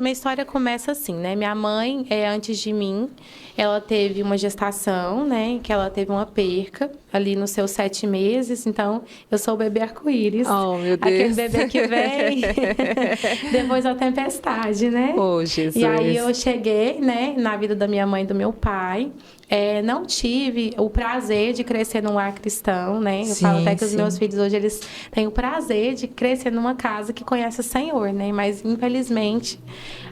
Minha história começa assim, né? Minha mãe, antes de mim, ela teve uma gestação, né? Que ela teve uma perca ali nos seus 7 meses. Então, eu sou o bebê arco-íris. Oh, meu Aquele Deus. bebê que vem depois da tempestade, né? Oh, E aí eu Jesus. cheguei, né, na vida da minha mãe e do meu pai. Não tive o prazer de crescer num lar cristão, né? Eu falo até Sim, que os meus sim. filhos hoje, eles têm o prazer de crescer numa casa que conhece o Senhor, né? Mas, infelizmente,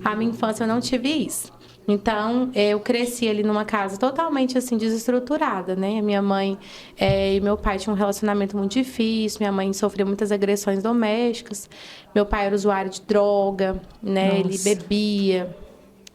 a minha infância eu não tive isso. Então, eu cresci ali numa casa totalmente, assim, desestruturada, né? A minha mãe e meu pai tinham um relacionamento muito difícil, minha mãe sofreu muitas agressões domésticas, meu pai era usuário de droga, né? Ele Nossa. bebia,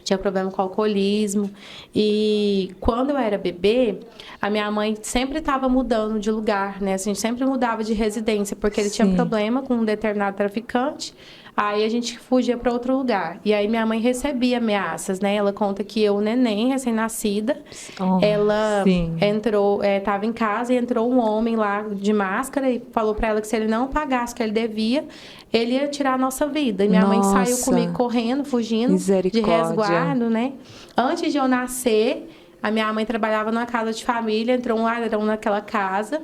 tinha problema com alcoolismo. E quando eu era bebê, a minha mãe sempre estava mudando de lugar, né? A gente sempre mudava de residência, porque ele tinha Sim. problema com um determinado traficante. Aí a gente fugia para outro lugar. E aí minha mãe recebia ameaças, né? Ela conta que eu, neném, recém-nascida, Oh, ela sim. entrou, estava em casa e entrou um homem lá de máscara e falou para ela que se ele não pagasse o que ele devia, ele ia tirar a nossa vida. E minha mãe saiu comigo Nossa. correndo, fugindo de Misericórdia. resguardo, né? Antes de eu nascer, a minha mãe trabalhava numa casa de família, entrou um ladrão naquela casa.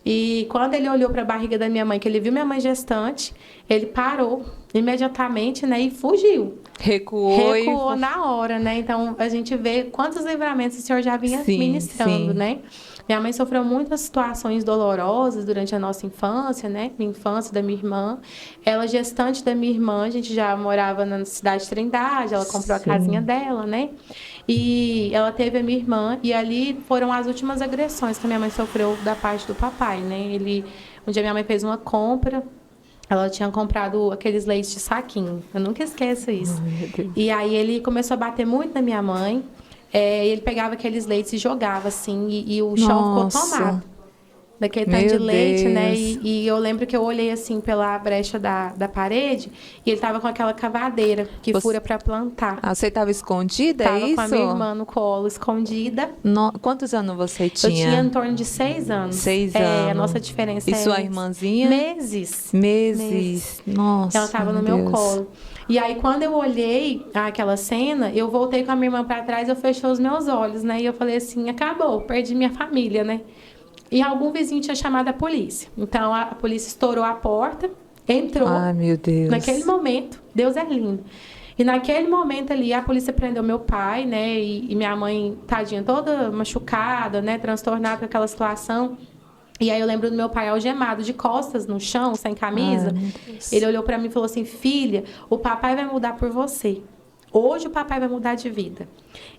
E quando ele olhou para a barriga da minha mãe, que ele viu minha mãe gestante, ele parou imediatamente, né, e fugiu. Recuou e... Recuou na hora, né? Então a gente vê quantos livramentos o Senhor já vinha Sim, ministrando, sim. né? Minha mãe sofreu muitas situações dolorosas durante a nossa infância, né? Minha infância da minha irmã. Ela, gestante da minha irmã, a gente já morava na cidade de Trindade, ela comprou a casinha Sim. dela, né? E ela teve a minha irmã, e ali foram as últimas agressões que a minha mãe sofreu da parte do papai, né? Um dia minha mãe fez uma compra, ela tinha comprado aqueles leites de saquinho. Eu nunca esqueço Oh, isso. meu Deus. E aí ele começou a bater muito na minha mãe. Ele pegava aqueles leites e jogava, assim, e o chão ficou Nossa. tomado daquele tanto de Meu leite, né? Deus. E eu lembro que eu olhei assim pela brecha da parede e ele tava com aquela cavadeira que Você, fura para plantar. você estava escondida, é Tava com a isso? minha irmã no colo, escondida. Quantos anos você Eu tinha em tinha? torno de 6 anos. 6 A nossa anos. diferença E sua é irmãzinha? meses. Meses. Meses. Ela Nossa, estava no meu meu Deus. colo. E aí, quando eu olhei aquela cena, eu voltei com a minha irmã para trás, eu fechei os meus olhos, né? E eu falei assim: acabou, perdi minha família, né? E algum vizinho tinha chamado a polícia. Então, a polícia estourou a porta, Ai, entrou. meu Naquele Deus. momento, Deus é lindo. E naquele momento ali, a polícia prendeu meu pai, né? E minha mãe, tadinha, toda machucada, né? Transtornada com aquela situação. E aí eu lembro do meu pai algemado, de costas no chão, sem Ai, camisa. meu Ele Deus. olhou para mim e falou assim: filha, o papai vai mudar por você. Hoje o papai vai mudar de vida.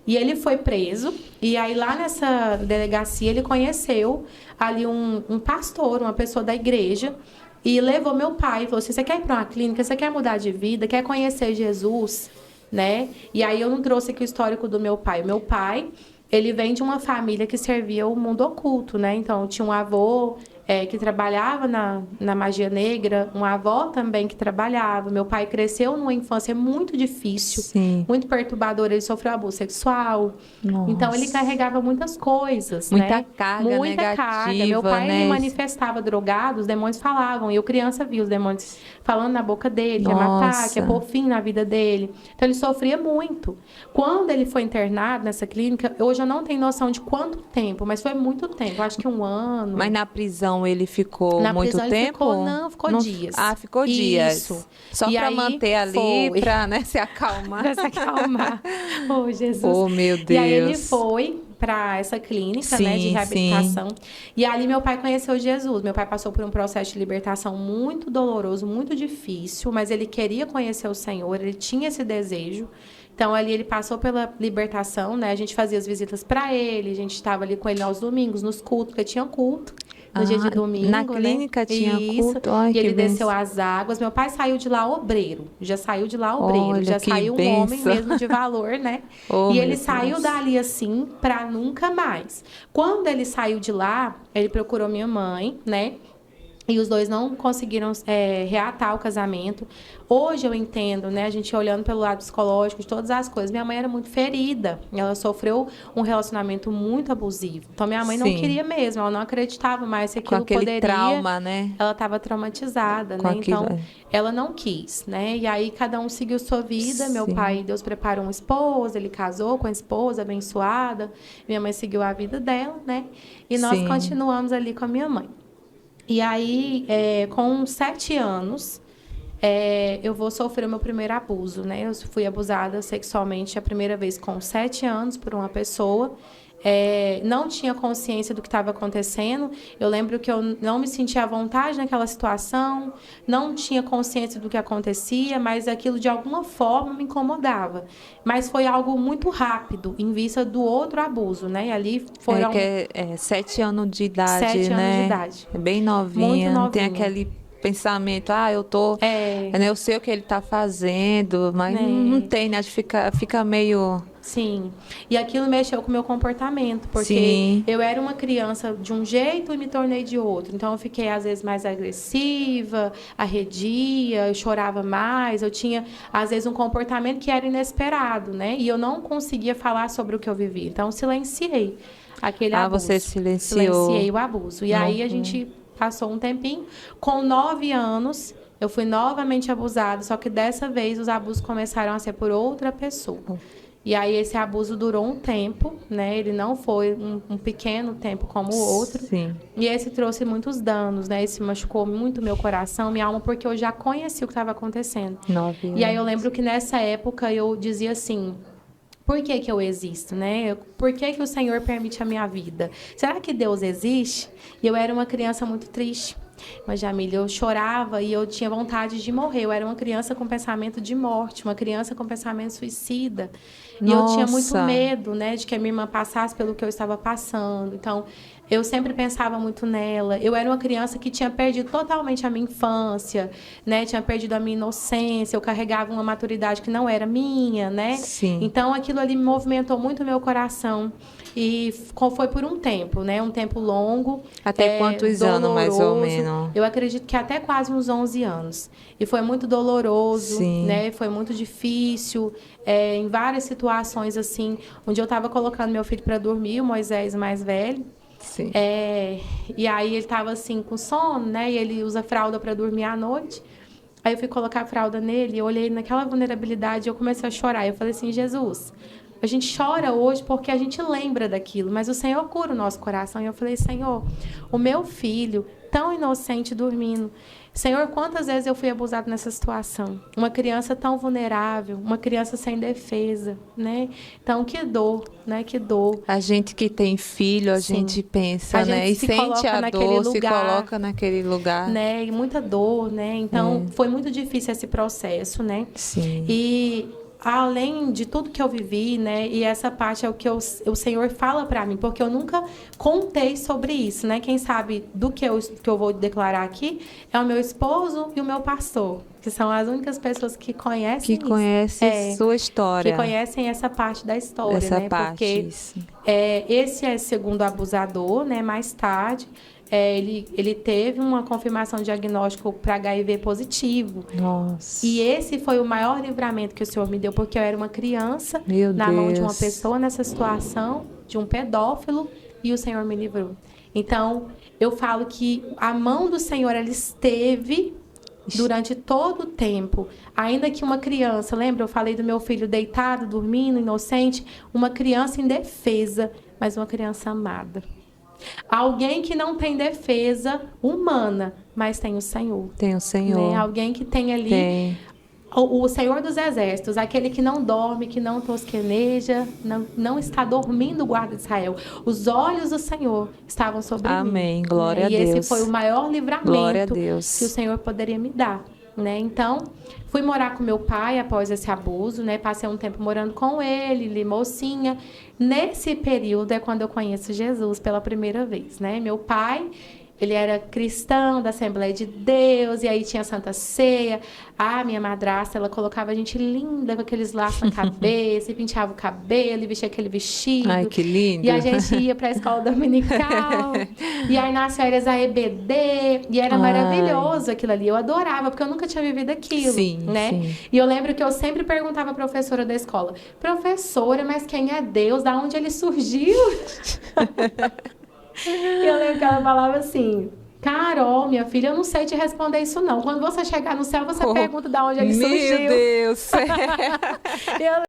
E ele foi preso. E aí lá nessa delegacia ele conheceu ali um pastor, uma pessoa da igreja. E levou meu pai e falou assim: você quer ir para uma clínica? Você quer mudar de vida? Quer conhecer Jesus? Né? E aí eu não trouxe aqui o histórico do meu pai. O meu pai, ele vem de uma família que servia o mundo oculto, né? Então, tinha um avô que trabalhava na magia negra, uma avó também que trabalhava. Meu pai cresceu numa infância muito difícil, Sim. muito perturbadora. Ele sofreu abuso sexual. Então, ele Nossa. carregava muitas coisas, Muita né? carga Muita carga. Meu negativa, pai, ele né? manifestava drogado, os demônios falavam. E eu, criança, via os demônios falando na boca dele, que ia matar, que ia pôr Nossa. fim na vida dele. Então, ele sofria muito. Quando ele foi internado nessa clínica, hoje eu não tenho noção de quanto tempo, mas foi muito tempo, acho que um Mas ano. na prisão ele ficou Na muito prisão ele ficou, tempo? não, ficou Não... dias. Ah, ficou Isso. dias. Só E para aí manter ali, foi. para, né, se acalmar. Para se acalmar. Oh, Jesus. Oh, meu E aí ele Deus. foi para essa clínica, né, de Sim, sim. reabilitação. E ali meu pai conheceu Jesus. Meu pai passou por um processo de libertação muito doloroso, muito difícil, mas ele queria conhecer o Senhor, ele tinha esse desejo. Então ali ele passou pela libertação, né? A gente fazia as visitas para ele, a gente estava ali com ele aos domingos, nos cultos, porque tinha culto no dia de Ah, na domingo, né? clínica tinha Isso. culto. Ai, E que ele desceu benção. as águas. Meu pai saiu de lá obreiro. Já saiu de lá obreiro. Olha, Já que saiu um homem benção. mesmo de valor, né? Oh, E meu ele saiu Deus. dali assim para nunca mais. Quando ele saiu de lá, ele procurou minha mãe, né? E os dois não conseguiram reatar o casamento. Hoje eu entendo, né? A gente olhando pelo lado psicológico de todas as coisas. Minha mãe era muito ferida. Ela sofreu um relacionamento muito abusivo. Então, minha mãe não Sim. queria mesmo. Ela não acreditava mais que Com aquilo aquele poderia... trauma, né? Ela estava traumatizada, Com né? aquilo, Então, ela não quis, né? E aí, cada um seguiu sua vida. Meu Sim. pai, Deus preparou uma esposa. Ele casou com a esposa abençoada. Minha mãe seguiu a vida dela, né? E nós Sim. continuamos ali com a minha mãe. E aí, com 7 anos, eu vou sofrer o meu primeiro abuso, né? Eu fui abusada sexualmente a primeira vez com 7 anos por uma pessoa. Não tinha consciência do que estava acontecendo. Eu lembro que eu não me sentia à vontade naquela situação, não tinha consciência do que acontecia, mas aquilo de alguma forma me incomodava. Mas foi algo muito rápido, em vista do outro abuso, né? E ali foram 7 anos de idade, 7 né? anos de idade. É bem novinha, Muito não tem novinha. aquele pensamento, eu tô... É, Eu sei o que ele tá fazendo, mas né? não tem, né? Fica meio... Sim. E aquilo mexeu com o meu comportamento, porque Sim. eu era uma criança de um jeito e me tornei de outro. Então, eu fiquei, às vezes, mais agressiva, arredia, eu chorava mais, eu tinha, às vezes, um comportamento que era inesperado, né? E eu não conseguia falar sobre o que eu vivia. Então, eu silenciei aquele abuso. Você silenciou. Silenciei o abuso. E aí, a gente passou um tempinho. Com 9 anos, eu fui novamente abusada, só que dessa vez os abusos começaram a ser por outra pessoa. E aí esse abuso durou um tempo, né? Ele não foi um pequeno tempo como o outro. Sim. E esse trouxe muitos danos, né? Esse machucou muito meu coração, minha alma, porque eu já conheci o que estava acontecendo. 9 anos. E aí eu lembro que nessa época eu dizia assim: por que que eu existo, né? Por que que o Senhor permite a minha vida? Será que Deus existe? E eu era uma criança muito triste. Mas, Jamília, eu chorava e eu tinha vontade de morrer. Eu era uma criança com pensamento de morte, uma criança com pensamento suicida. E eu tinha muito Nossa. medo, né, de que a minha irmã passasse pelo que eu estava passando. Então, eu sempre pensava muito nela. Eu era uma criança que tinha perdido totalmente a minha infância, né? Tinha perdido a minha inocência. Eu carregava uma maturidade que não era minha, né? Sim. Então, aquilo ali movimentou muito o meu coração. E foi por um tempo, né? Um tempo longo. Até quantos anos, mais ou doloroso. menos? Eu acredito que até quase uns 11 anos. E foi muito doloroso, Sim. né? Foi muito difícil. Em várias situações, assim, onde eu estava colocando meu filho para dormir, o Moisés mais velho. Sim. E aí ele estava assim com sono, né? E ele usa fralda para dormir à noite. Aí eu fui colocar a fralda nele, eu olhei naquela vulnerabilidade e eu comecei a chorar. Eu falei assim: Jesus, a gente chora hoje porque a gente lembra daquilo, mas o Senhor cura o nosso coração. E eu falei: Senhor, o meu filho, tão inocente, dormindo. Senhor, quantas vezes eu fui abusado nessa situação? Uma criança tão vulnerável, uma criança sem defesa, né? Então, que dor, né? Que dor. A gente que tem filho, a Sim. gente pensa, A gente né? E se sente coloca a naquele dor, se lugar, coloca naquele lugar. né? E muita dor, né? Então, foi muito difícil esse processo, né? Sim. E além de tudo que eu vivi, né? E essa parte é o que o Senhor fala para mim, porque eu nunca contei sobre isso, né? Quem sabe do que eu vou declarar aqui é o meu esposo e o meu pastor, que são as únicas pessoas que conhecem Que conhece sua história. que conhecem essa parte da história, Essa né? parte, Porque isso. Esse é segundo abusador, né? Mais tarde, ele teve uma confirmação diagnóstico para HIV positivo. Nossa. E esse foi o maior livramento que o Senhor me deu, porque eu era uma criança Meu na mão de uma Deus. pessoa nessa situação, de um pedófilo, e o Senhor me livrou. Então, eu falo que a mão do Senhor, ela esteve durante todo o tempo. Ainda que uma criança, lembra? Eu falei do meu filho deitado, dormindo, inocente, uma criança indefesa, mas uma criança amada. Alguém que não tem defesa humana, mas tem o Senhor. Tem o Senhor. Né? Alguém que tem ali Tem. o Senhor dos Exércitos, aquele que não dorme, que não tosqueneja, não está dormindo, o guarda de Israel. Os olhos do Senhor estavam sobre mim. Amém. Glória a E Deus. esse foi o maior Glória a livramento Deus. que o Senhor poderia me dar. Né? Então, fui morar com meu pai após esse abuso, né? Passei um tempo morando com ele mocinha. Nesse período é quando eu conheço Jesus pela primeira vez, né? Meu pai, Ele era cristão da Assembleia de Deus, e aí tinha a Santa Ceia. A minha madrasta, ela colocava a gente linda com aqueles laços na cabeça, e penteava o cabelo, e vestia aquele vestido. Ai, que lindo. E a gente ia para a escola dominical, e aí nas férias a EBD, e era maravilhoso aquilo ali. Eu adorava, porque eu nunca tinha vivido aquilo, Sim, né? sim. E eu lembro que eu sempre perguntava à professora da escola, professora, mas quem é Deus? Da onde ele surgiu? E eu lembro que ela falava assim, Carol, minha filha, eu não sei te responder isso não. Quando você chegar no céu, você pergunta de onde ele surgiu. Meu Deus! Eu